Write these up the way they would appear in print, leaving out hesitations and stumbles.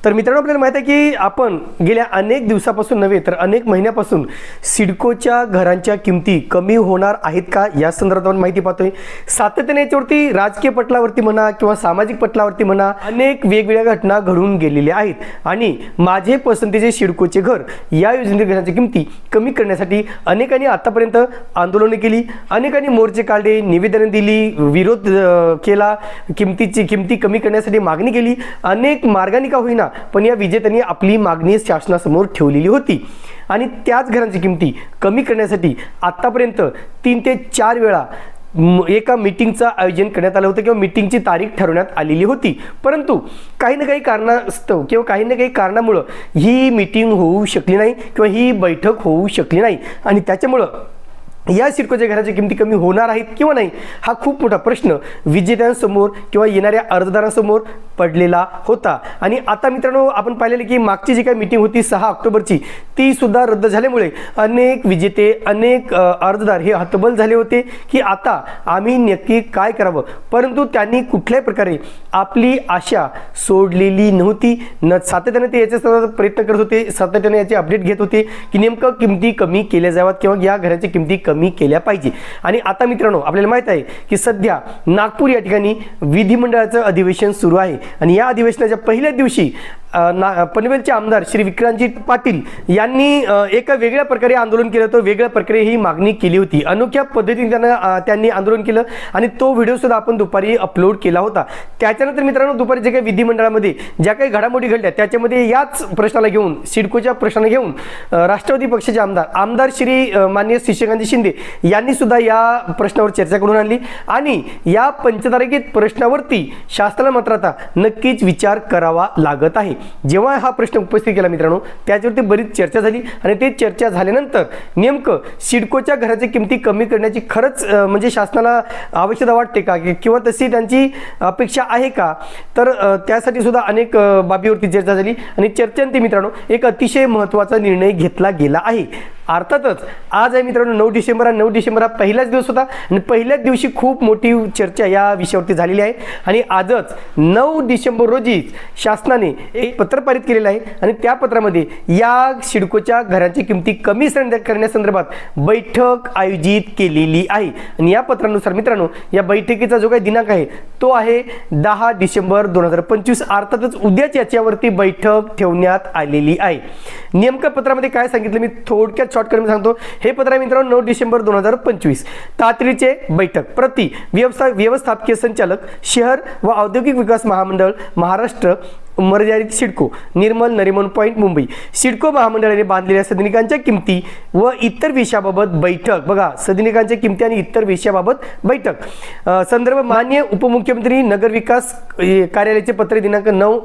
तर मित्रांनो, आपल्याला माहिती आहे की आपण गेल्या अनेक दिवसापासून नव्हे तर अनेक महिन्यापासून सिडकोच्या घरांच्या किमती कमी होणार आहेत का या संदर्भात आपण माहिती पाहतोय। सातत्याने याच्यावरती राजकीय पटलावरती म्हणा किंवा सामाजिक पटलावरती म्हणा अनेक वेगवेगळ्या घटना घडून गेलेल्या आहेत आणि माझे पसंतीचे सिडकोचे घर या योजनेतील घरांच्या किमती कमी करण्यासाठी अनेकांनी आतापर्यंत आंदोलने केली, अनेकांनी मोर्चे काढले, निवेदने दिली, विरोध केला, किमती कमी करण्यासाठी मागणी केली। अनेक मार्गांनी का होईना पण या विजेत्यांनी आपली मागणी शासनासमोर ठेवलेली होती आणि त्याच घरांची किमती कमी करण्यासाठी आतापर्यंत 3 ते 4 वेळा एका मीटिंगचं आयोजन करण्यात आलं होतं किंवा मीटिंगची तारीख ठरवण्यात आलेली होती। परंतु काही ना काही कारणास्तव किंवा काही ना काही कारणामुळं ही मीटिंग होऊ शकली नाही किंवा ही बैठक होऊ शकली नाही आणि त्याच्यामुळं या सिडकोच्या घराच्या किमती कमी होणार आहेत किंवा नाही हा खूप मोठा प्रश्न विजेत्यांसमोर किंवा येणाऱ्या अर्जदारांसमोर पडलेला होता। आणि आता मित्रांनो, आपण पाहिलेले की मागची जी काही मीटिंग होती 6 ऑक्टोबरची ती सुद्धा रद्द झाल्यामुळे अनेक विजेते अनेक अर्जदार हे हतबल झाले होते की आता आम्ही नक्की काय करावं। परंतु त्यांनी कुठल्याही प्रकारे आपली आशा सोडलेली नव्हती, सातत्याने ते याचा प्रयत्न करत होते, सातत्याने याचे अपडेट घेत होते की नेमकं किमती कमी केल्या जाव्यात किंवा या घराच्या किमती कमी केल्या पाहिजे। आणि आता मित्रांनो, आपल्याला माहित आहे की सध्या नागपूर या ठिकाणी विधिमंडळाचं अधिवेशन सुरू आहे आणि या अधिवेशनाच्या पहिल्या दिवशी पनवेलचे आमदार श्री विक्रांतजी पाटील यांनी एका वेगळ्या प्रकारे आंदोलन केलं होतं, वेगळ्या प्रकारे ही मागणी केली होती। अनोख्या पद्धतीने त्यांनी आंदोलन केलं आणि तो व्हिडिओ सुद्धा आपण दुपारी अपलोड केला होता। त्याच्यानंतर मित्रांनो, दुपारी जे काही विधिमंडळामध्ये ज्या काही घडामोडी घडल्या त्याच्यामध्ये याच प्रश्नाला घेऊन सिडकोच्या प्रश्नाला घेऊन राष्ट्रवादी पक्षाचे आमदार श्री माननीय शशिकांत शिंदे यांनी सुद्धा या प्रश्नावर चर्चा करून आणली आणि या पंचतारांकित प्रश्नावरती शासनाला मात्र आता नक्कीच विचार करावा लागत आहे। जेव्हा हा प्रश्न उपस्थित केला मित्रांनो, त्याच्यावरती बरीच चर्चा झाली आणि ते चर्चा झाल्यानंतर नेमकं सिडकोच्या घराची किमती कमी करण्याची खरंच म्हणजे शासनाला आवश्यकता वाटते का किंवा तशी त्यांची अपेक्षा आहे का, तर त्यासाठी सुद्धा अनेक बाबीवरती चर्चा झाली आणि चर्चेनंतर मित्रांनो एक अतिशय महत्त्वाचा निर्णय घेतला गेला आहे। अर्थातच आज आहे मित्रांनो 9 डिसेंबर, 9 डिसेंबर हा पहिलाच दिवस होता आणि पहिल्याच दिवशी खूप मोठी चर्चा या विषयावरती झालेली आहे आणि आजच 9 डिसेंबर रोजी शासनाने एक पत्र पारित केलेलं आहे आणि त्या पत्रामध्ये या सिडकोच्या घरांची किमती कमी करण्यासंदर्भात बैठक आयोजित केलेली आहे आणि या पत्रानुसार मित्रांनो या बैठकीचा जो काही दिनांक आहे तो आहे 10 डिसेंबर 2025। अर्थातच उद्याच याच्यावरती बैठक ठेवण्यात आलेली आहे। नेमकं पत्रामध्ये काय सांगितलं मी थोडक्यात शॉर्टकट मध्ये सांगतो। हे पत्र आहे मित्रांनो 9 डिसेंबर 2025 तातडीचे बैठक प्रति व्यवस्थापकीय संचालक शहर व औद्योगिक विकास महामंडळ महाराष्ट्र मर्यादित सिडको निर्मल नरिमन पॉइंट मुंबई सिडको महामंडळाने बांधलेल्या सदनिकांच्या किमती व इतर विषयाबाबत बैठक। बघा, सदनिकांच्या किमती आणि इतर विषयाबाबत बैठक संदर्भ माननीय उपमुख्यमंत्री नगरविकास कार्यालयाचे पत्र दिनांक 9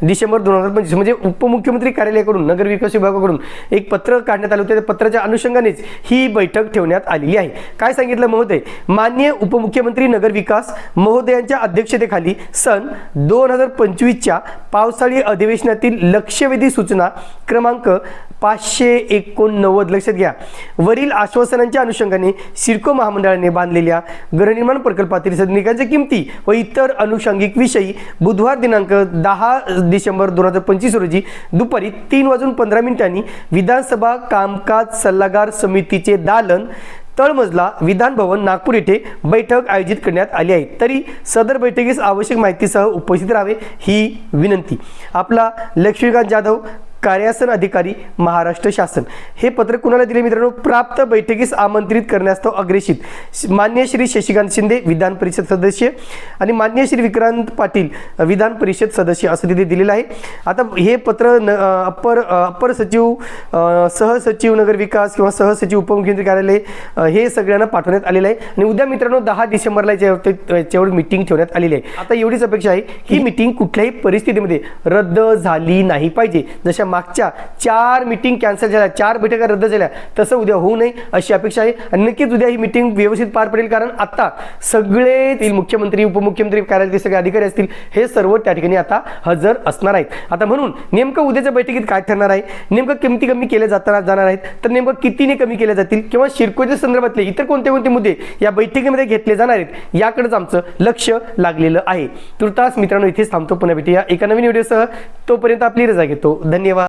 डिसेंबर 2025 म्हणजे उपमुख्यमंत्री कार्यालयाकडून नगरविकास विभागाकडून एक पत्र काढण्यात आले होते। त्या पत्राच्या अनुषंगानेच ही बैठक ठेवण्यात आलेली आहे। काय सांगितलं महोदय, माननीय उपमुख्यमंत्री नगरविकास महोदयांच्या अध्यक्षतेखाली सन 2025 पावसाळी अधिवेशनातील लक्षवेधी सूचना क्रमांक 589 लक्षात घ्या। वरील आश्वासनांच्या अनुषंगाने सिडको महामंडळाने बांधलेल्या गृहनिर्माण प्रकल्पातील सदनिकांच्या किमती व इतर अनुषंगिक विषयी बुधवार दिनांक 10 डिसेंबर 2025 रोजी दुपारी 3:15 विधानसभा कामकाज सल्लागार समितीचे दालन तळमजला विधान भवन नागपूर येथे बैठक आयोजित करण्यात आली आहे। तरी सदर बैठकीस आवश्यक माहितीसह उपस्थित राहावे ही विनंती। आपला लक्ष्मीकांत जाधव, कार्यासन अधिकारी महाराष्ट्र शासन। हे पत्र कुणाला दिले मित्रांनो, प्राप्त बैठकीस आमंत्रित करण्यास्तव अग्रेषित मान्य श्री शशिकांत शिंदे विधान परिषद सदस्य आणि मान्य श्री विक्रांत पाटील विधान परिषद सदस्य असं तिथे दिलेलं आहे। आता हे पत्र अप्पर सचिव सहसचिव नगर विकास किंवा सहसचिव उपमुख्यमंत्री कार्यालय हे सगळ्यांना पाठवण्यात आलेलं आहे आणि उद्या मित्रांनो 10 डिसेंबरला याच्यावर मीटिंग ठेवण्यात आलेली आहे। आता एवढीच अपेक्षा आहे की मीटिंग कुठल्याही परिस्थितीमध्ये रद्द झाली नाही पाहिजे। जशा मागच्या 4 मीटिंग कॅन्सल झाल्या, 4 बैठका रद्द झाल्या, तसं उद्या होऊ नये अशी अपेक्षा आहे आणि नक्कीच उद्या ही मीटिंग व्यवस्थित पार पडेल कारण आता सगळे मुख्यमंत्री उपमुख्यमंत्री कार्यालयातील सगळे अधिकारी असतील हे सर्व त्या ठिकाणी आता हजर असणार आहेत। आता म्हणून नेमकं उद्याच्या बैठकीत काय ठरणार आहे, नेमकं किमती कमी केल्या जाणार आहेत तर नेमकं कितीने कमी केल्या जातील किंवा सिडकोच्या संदर्भातले इतर कोणते मुद्दे या बैठकीमध्ये घेतले जाणार आहेत याकडेच आमचं लक्ष लागलेलं आहे। तुर्तास मित्रांनो इथेच थांबतो, पुन्हा भेटूया एका नवीन व्हिडिओसह। तोपर्यंत आपली रजा घेतो. धन्यवाद.